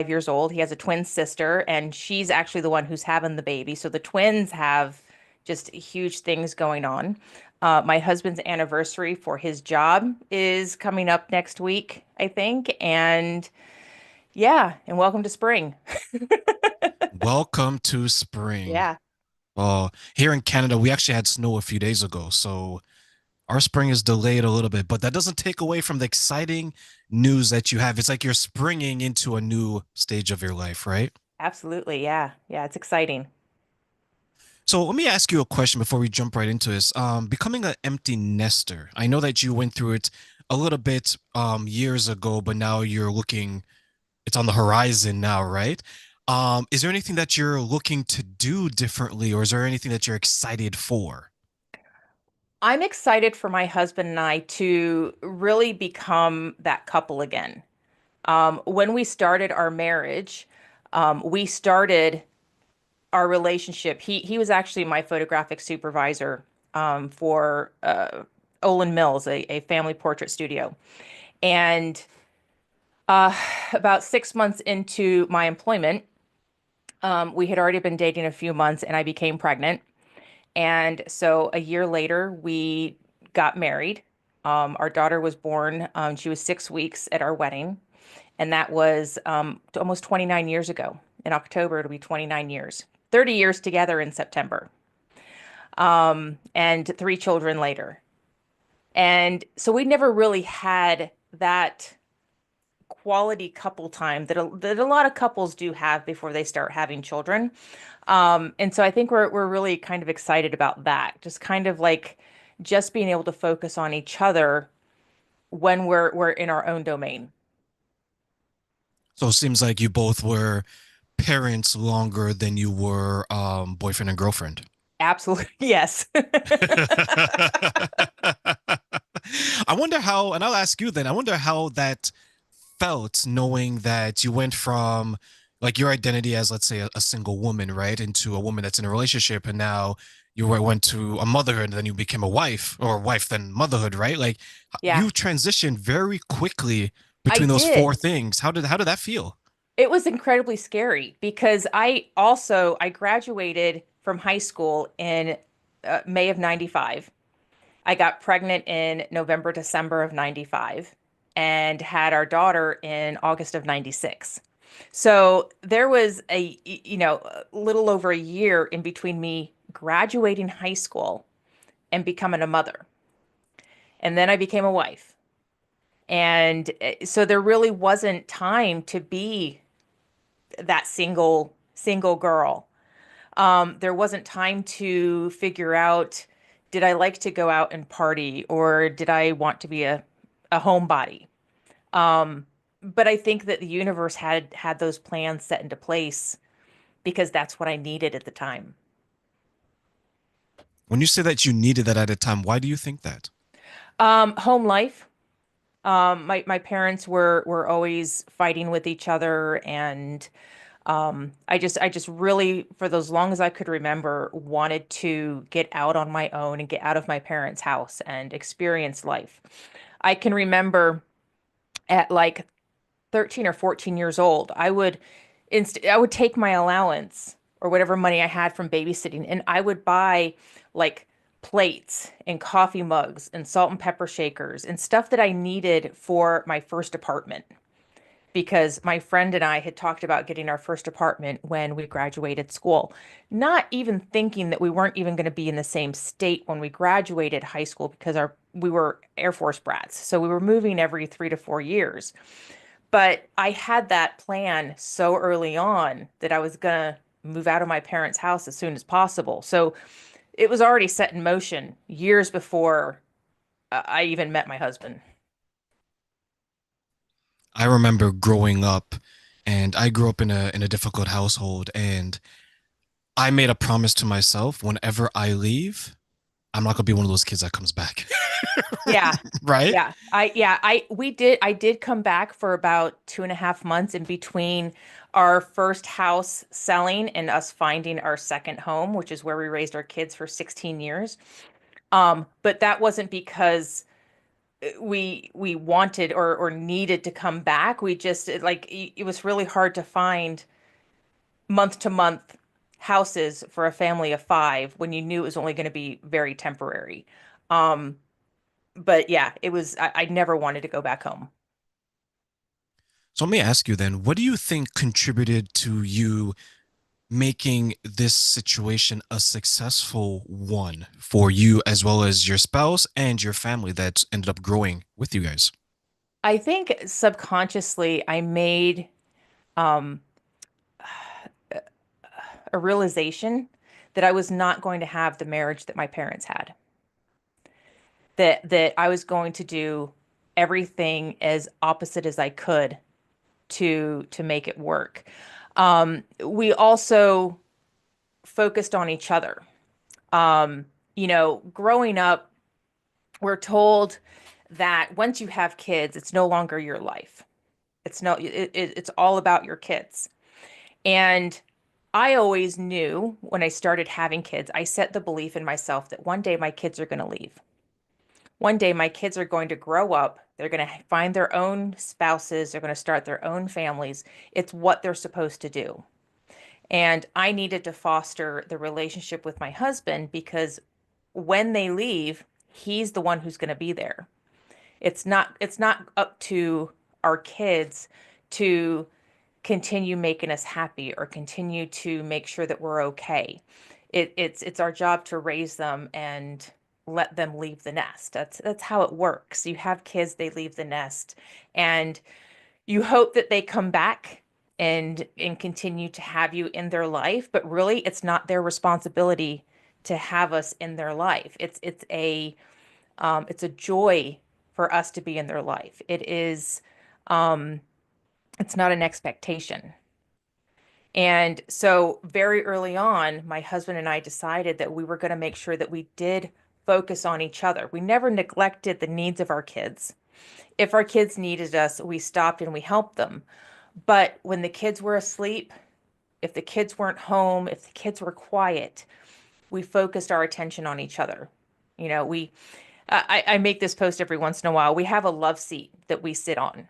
5 years old. He has a twin sister, and she's actually the one who's having the baby. So the twins have just huge things going on. My husband's anniversary for his job is coming up next week, I think. And yeah, and welcome to spring. Welcome to spring. Yeah. Well, here in Canada, we actually had snow a few days ago, so our spring is delayed a little bit, but that doesn't take away from the exciting news that you have. It's like you're springing into a new stage of your life, right? Absolutely. Yeah. Yeah. It's exciting. So let me ask you a question before we jump right into this. Becoming an empty nester. I know that you went through it a little bit years ago, but now you're looking, it's on the horizon now, right? Is there anything that you're looking to do differently, or is there anything that you're excited for? I'm excited for my husband and I to really become that couple again. When we started our marriage, we started our relationship. He was actually my photographic supervisor for Olin Mills, a family portrait studio. And uh, about 6 months into my employment, we had already been dating a few months, and I became pregnant. And so a year later, we got married. Our daughter was born. She was 6 weeks at our wedding, and that was almost 29 years ago. In October, it'll be 29 years. 30 years together in September, and three children later. And so we never really had that quality couple time that a lot of couples do have before they start having children. And so I think we're really kind of excited about that. Just kind of like just being able to focus on each other when we're in our own domain. So it seems like you both were parents longer than you were boyfriend and girlfriend. Absolutely. Yes. I wonder how, and I'll ask you then, I wonder how that felt knowing that you went from like your identity as, let's say, a single woman, right, into a woman that's in a relationship, and now went to a motherhood, and then you became a wife, or wife then motherhood, right? Like Yeah, you transitioned very quickly I between those four did. things. How did that feel? It was incredibly scary because I graduated from high school in May of 95. I got pregnant in November, December of 95 and had our daughter in August of 96. So there was a little over a year in between me graduating high school and becoming a mother. And then I became a wife. And so there really wasn't time to be that single girl. There wasn't time to figure out, did I like to go out and party, or did I want to be a homebody? Um, but I think that the universe had those plans set into place because that's what I needed at the time. When you say that you needed that at a time, why do you think that? Home life. My parents were always fighting with each other, and I just really, for as long as I could remember, wanted to get out on my own and get out of my parents' house and experience life. I can remember at like 13 or 14 years old, I would take my allowance or whatever money I had from babysitting, and I would buy like plates and coffee mugs and salt and pepper shakers and stuff that I needed for my first apartment because my friend and I had talked about getting our first apartment when we graduated school, not even thinking that we weren't even going to be in the same state when we graduated high school because our we were Air Force brats. So we were moving every 3 to 4 years. But I had that plan so early on that I was gonna move out of my parents' house as soon as possible. So it was already set in motion years before I even met my husband. I remember growing up, and I grew up in a difficult household, and I made a promise to myself whenever I leave, I'm not gonna be one of those kids that comes back. Yeah. Right? I did come back for about 2.5 months in between our first house selling and us finding our second home, which is where we raised our kids for 16 years. But that wasn't because we wanted or needed to come back. We just it was really hard to find month to month houses for a family of five when you knew it was only going to be very temporary. Um, but yeah, I never wanted to go back home. So let me ask you then, what do you think contributed to you making this situation a successful one for you as well as your spouse and your family that ended up growing with you guys? I think subconsciously I made um, a realization that I was not going to have the marriage that my parents had. That I was going to do everything as opposite as I could to make it work. We also focused on each other. Growing up, we're told that once you have kids, it's no longer your life. It's all about your kids. And I always knew when I started having kids, I set the belief in myself that one day my kids are going to leave. One day my kids are going to grow up. They're going to find their own spouses. They're going to start their own families. It's what they're supposed to do. And I needed to foster the relationship with my husband because when they leave, he's the one who's going to be there. It's not up to our kids to continue making us happy or continue to make sure that we're okay. It's our job to raise them and let them leave the nest. That's how it works. You have kids, they leave the nest, and you hope that they come back and continue to have you in their life, but really it's not their responsibility to have us in their life. It's a joy for us to be in their life. Um it's not an expectation. And so very early on, my husband and I decided that we were going to make sure that we did focus on each other. We never neglected the needs of our kids. If our kids needed us, we stopped and we helped them. But when the kids were asleep, if the kids weren't home, if the kids were quiet, we focused our attention on each other. You know, I make this post every once in a while. We have a love seat that we sit on.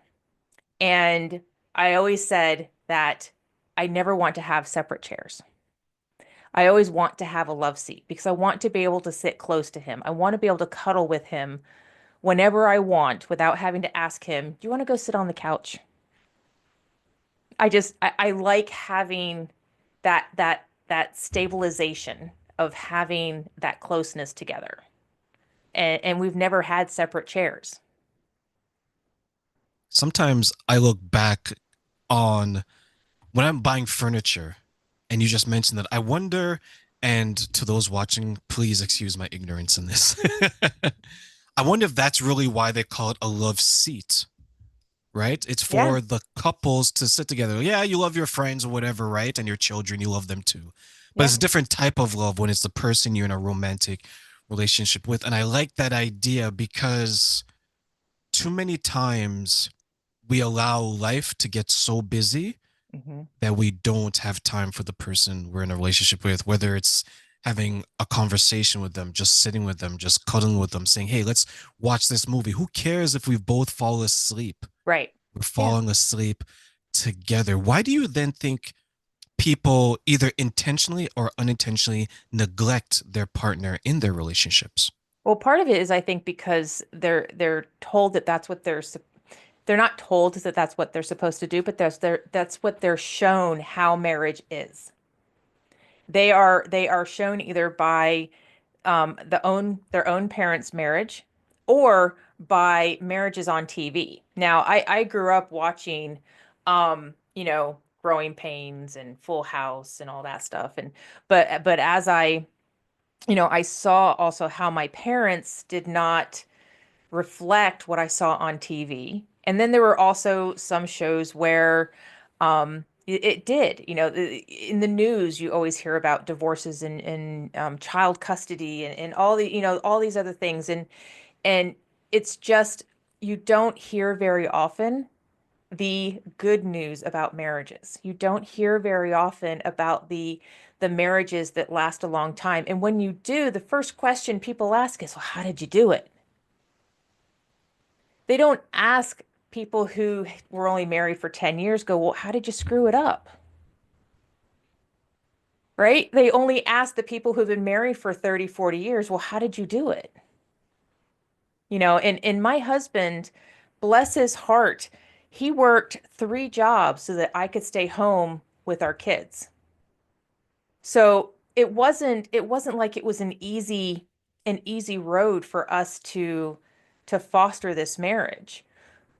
And I always said that I never want to have separate chairs. I always want to have a love seat because I want to be able to sit close to him. I want to be able to cuddle with him whenever I want without having to ask him, "Do you want to go sit on the couch?" I like having that stabilization of having that closeness together. And we've never had separate chairs. Sometimes I look back on when I'm buying furniture and you just mentioned that, I wonder, and to those watching, please excuse my ignorance in this. I wonder if that's really why they call it a love seat, right? It's Yeah, for the couples to sit together. Yeah, you love your friends or whatever, right? And your children, you love them too. But yeah. it's a different type of love when it's the person you're in a romantic relationship with. And I like that idea because too many times we allow life to get so busy Hmm. that we don't have time for the person we're in a relationship with, whether it's having a conversation with them, just sitting with them, just cuddling with them, saying, hey, let's watch this movie. Who cares if we both fall asleep? Right. We're Yeah. falling asleep together. Why do you then think people either intentionally or unintentionally neglect their partner in their relationships? Well, part of it is I think because they're told that they're not told that that's what they're supposed to do, but that's what they're shown how marriage is. They are shown either by their own parents' marriage or by marriages on TV. Now, I grew up watching, Growing Pains and Full House and all that stuff, and but as I saw also how my parents did not reflect what I saw on TV. And then there were also some shows where it did. In the news, you always hear about divorces and child custody and all all these other things. And it's just you don't hear very often the good news about marriages. You don't hear very often about the marriages that last a long time. And when you do, the first question people ask is, well, how did you do it? They don't ask people who were only married for 10 years, go, well, how did you screw it up? Right? They only ask the people who've been married for 30, 40 years, well, how did you do it? And my husband, bless his heart, he worked 3 jobs so that I could stay home with our kids. So it wasn't like it was an easy road for us to foster this marriage.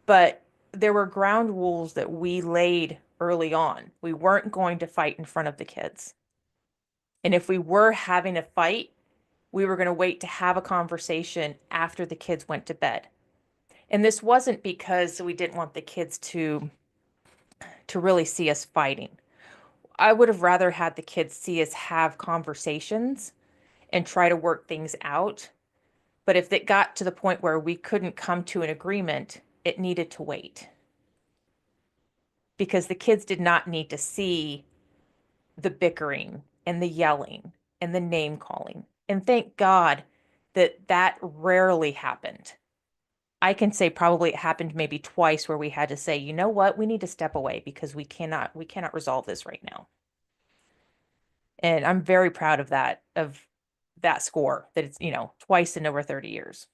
But there were ground rules that we laid early on. We weren't going to fight in front of the kids. And if we were having a fight, we were going to wait to have a conversation after the kids went to bed. And this wasn't because we didn't want the kids to really see us fighting. I would have rather had the kids see us have conversations and try to work things out. But if it got to the point where we couldn't come to an agreement, it needed to wait because the kids did not need to see the bickering and the yelling and the name calling. And thank God that that rarely happened. I can say probably it happened maybe twice where we had to say, you know what, we need to step away because we cannot resolve this right now. And I'm very proud of that score that it's, twice in over 30 years.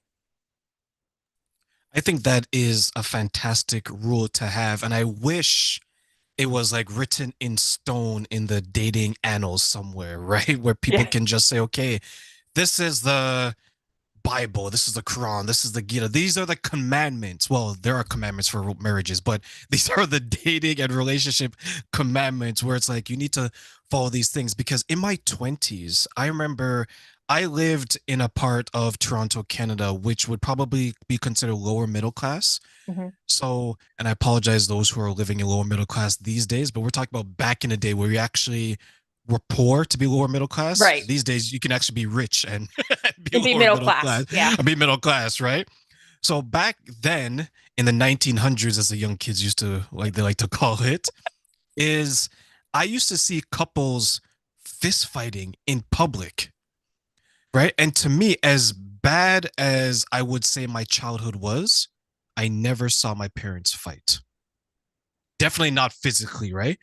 I think that is a fantastic rule to have. And I wish it was like written in stone in the dating annals somewhere, right? Where people Yeah. can just say, okay, this is the Bible, this is the Quran, this is the Gita. These are the commandments. Well, there are commandments for marriages, but these are the dating and relationship commandments where it's like you need to follow these things. Because in my 20s, I remember I lived in a part of Toronto, Canada, which would probably be considered lower middle class. Hmm. So, and I apologize those who are living in lower middle class these days, but we're talking about back in the day where we actually were poor to be lower middle class. Right. These days, you can actually be rich and be And be lower middle middle class. class, Yeah. be middle class, right? So back then in the 1900s, as the young kids used to like, they like to call it, is I used to see couples fist fighting in public, right? And to me, as bad as I would say my childhood was, I never saw my parents fight. Definitely not physically, right?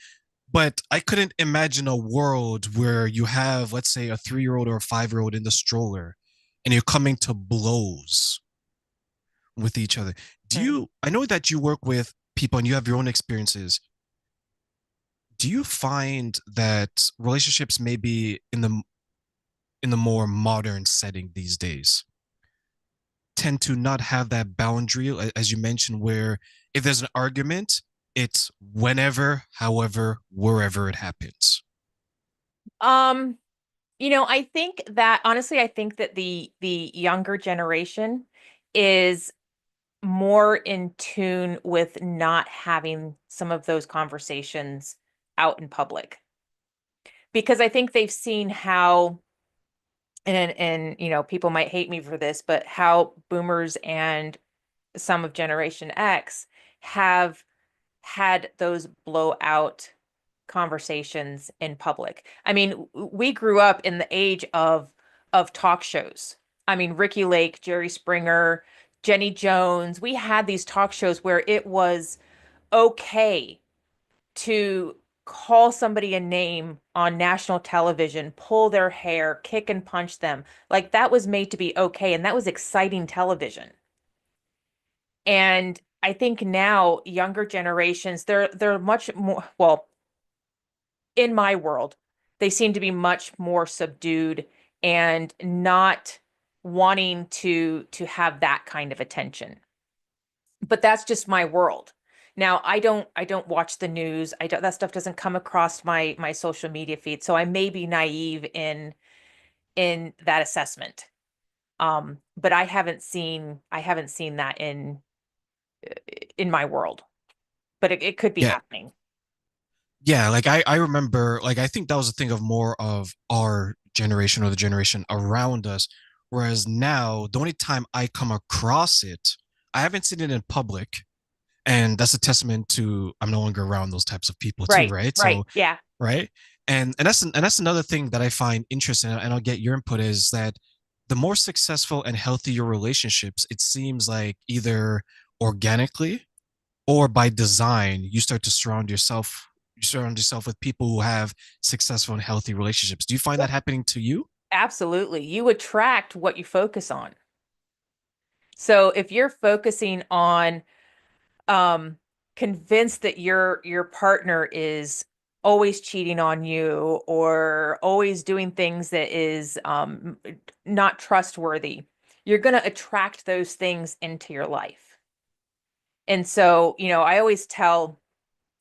But I couldn't imagine a world where you have, let's say, a 3-year-old or a 5-year-old in the stroller and you're coming to blows with each other. Mm. I know that you work with people and you have your own experiences. Do you find that relationships maybe in the more modern setting these days tend to not have that boundary, as you mentioned, where if there's an argument, it's whenever, however, wherever it happens? Um, I think that honestly, I think that the younger generation is more in tune with not having some of those conversations out in public because I think they've seen how and people might hate me for this, but how boomers and some of Generation X have had those blowout conversations in public. I mean, we grew up in the age of talk shows. I mean, Ricky Lake, Jerry Springer, Jenny Jones. We had these talk shows where it was okay to call somebody a name on national television, pull their hair, kick and punch them. Like that was made to be okay, and that was exciting television. And I think now younger generations, they're much more, well, in my world, they seem to be much more subdued and not wanting to have that kind of attention. But that's just my world. Now, I don't watch the news. I don't that stuff doesn't come across my social media feed. So I may be naive in that assessment. But I haven't seen that in my world. But it could be Yeah, happening. yeah, like I remember, like I think that was a thing of more of our generation or the generation around us. Whereas now, the only time I come across it, I haven't seen it in public, and that's a testament to I'm no longer around those types of people too, Right, right? right. So, Yeah. right, and that's another thing that I find interesting, and I'll get your input is that the more successful and healthy your relationships, it seems like either organically or by design, you surround yourself with people who have successful and healthy relationships. Do you find that happening to you? Absolutely. You attract what you focus on. So if you're focusing on um convinced that your partner is always cheating on you or always doing things that is not trustworthy, you're going to attract those things into your life. And so, I always tell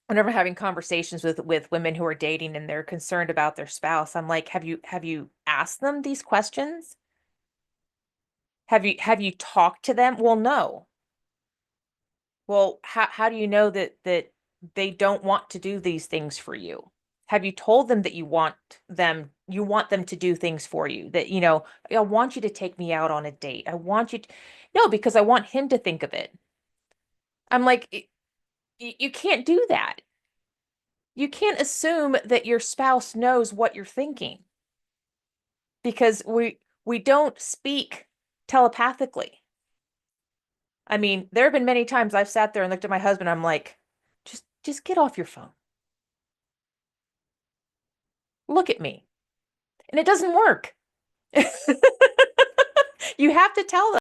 whenever having conversations with women who are dating and they're concerned about their spouse, I'm like, have you asked them these questions? Have you talked to them? Well, no. Well, how do you know that they don't want to do these things for you? Have you told them that you want them to do things for you? That, I want you to take me out on a date. I want you to, no, because I want him to think of it. I'm like, you can't do that. You can't assume that your spouse knows what you're thinking because we don't speak telepathically. I mean, there have been many times I've sat there and looked at my husband, I'm like, just get off your phone. Look at me. And it doesn't work. You have to tell them.